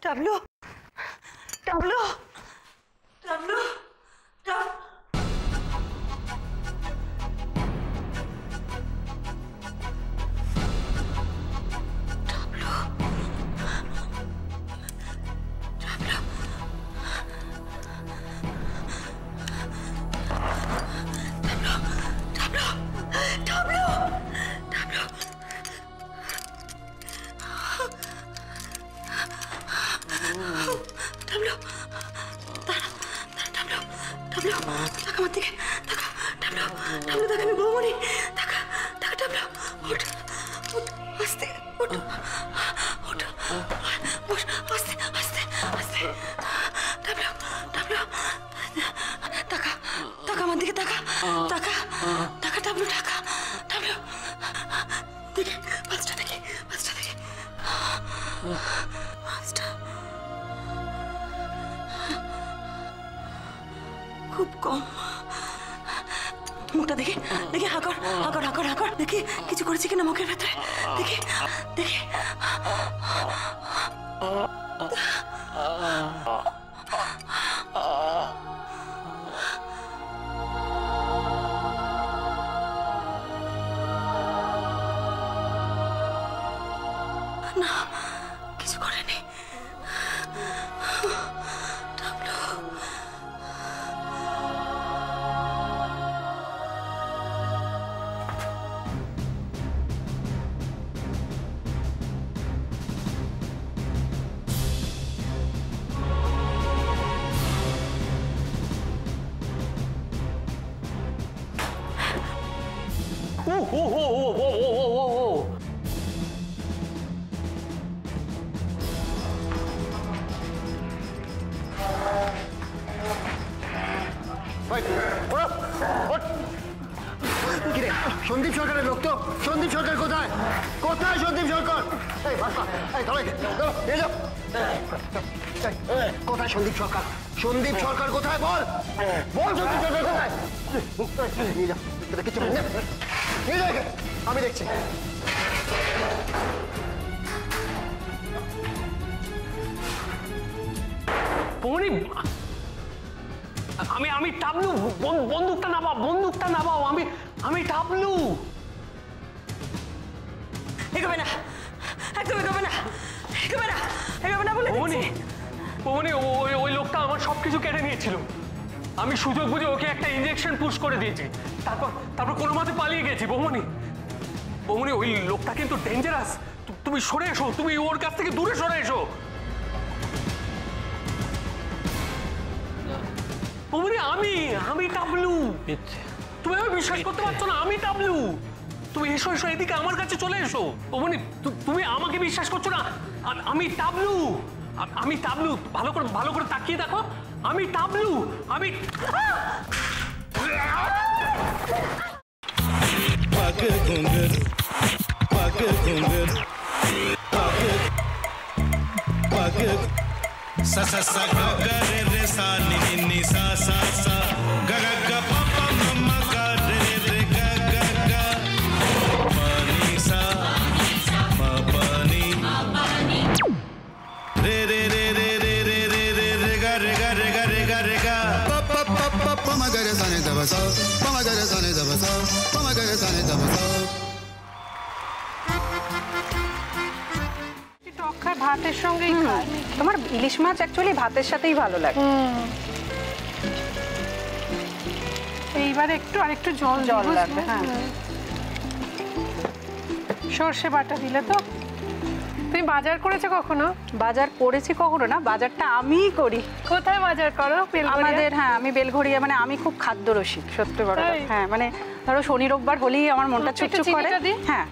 W W W খুব কম মুখটা দেখি দেখি হাকর হাকর হাকর হাকর দেখি কিছু করেছি কিনা মুখের ভেতরে দেখি দেখি না কিছু করেনি সন্দীপ সরকারের লোক তো সন্দীপ সরকার কোথায় কোথায় সন্দীপ সরকার কোথায় সন্দীপ সরকার সন্দীপ সরকার কোথায় বল বল সন্দীপ সরকার কোথায় কিছু আমি দেখছি আমি আমি টাবলু বন্দুকটা নামাও আমি টাবলু এগোবে না একদম এগোবে না এগোবে না এগোবে না বলে পবনী ওই লোকটা আমার সবকিছু কেড়ে নিয়েছিল আমি সুযোগ বুঝে ওকে একটা ইনজেকশন পুশ করে দিয়েছি তারপর কোনো মতে পালিয়ে গেছি বৌমনি ওই লোকটা কিন্তু ডেঞ্জারাস তুমি সরে এসো তুমি ওর কাছ থেকে দূরে সরে এসো বৌমনি আমি টাবলু তুমি আমি বিশ্বাস করতে পারছো না আমি টাবলু তুমি এসো এদিকে আমার কাছে চলে এসো বৌমনি তুমি আমাকে বিশ্বাস করছো না আমি টাবলু ভালো করে তাকিয়ে দেখো আমি টাবলু আমি sa sa sa ga ga re re sa ni ni ni sa sa sa ga ga ga pa pa mama ga re re ga ga ga pa ni sa ma pa ni re re re re re re re re re ga re ga re ga re ga re ga pa pa pa pa pa ma ga re sa ni da ba sa pa ma ga re sa ni da ba sa pa ma ga re sa ni da ba sa ভাতের সঙ্গেই তোমার ইলিশ মাছ actually ভাতের সাথেই ভালো লাগে এইবার আরেকটু জল লাগবে হ্যাঁ সর্ষে বাটা দিলে তো তুমি বাজার করেছো কখনো বাজার করেছি কখনো না বাজারটা আমিই করি কোথায় বাজার করো আমাদের হ্যাঁ আমি বেলঘড়িয়া মানে আমি খুব খাদ্য রসিক সত্যি বড় হ্যাঁ মানে ধরো শনি রোববার হলেই আমার মনটা চুপচুপ করে হ্যাঁ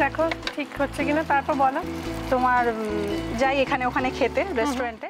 দেখো ঠিক হচ্ছে কিনা তারপর বলো তোমার যাই এখানে ওখানে খেতে রেস্টুরেন্টে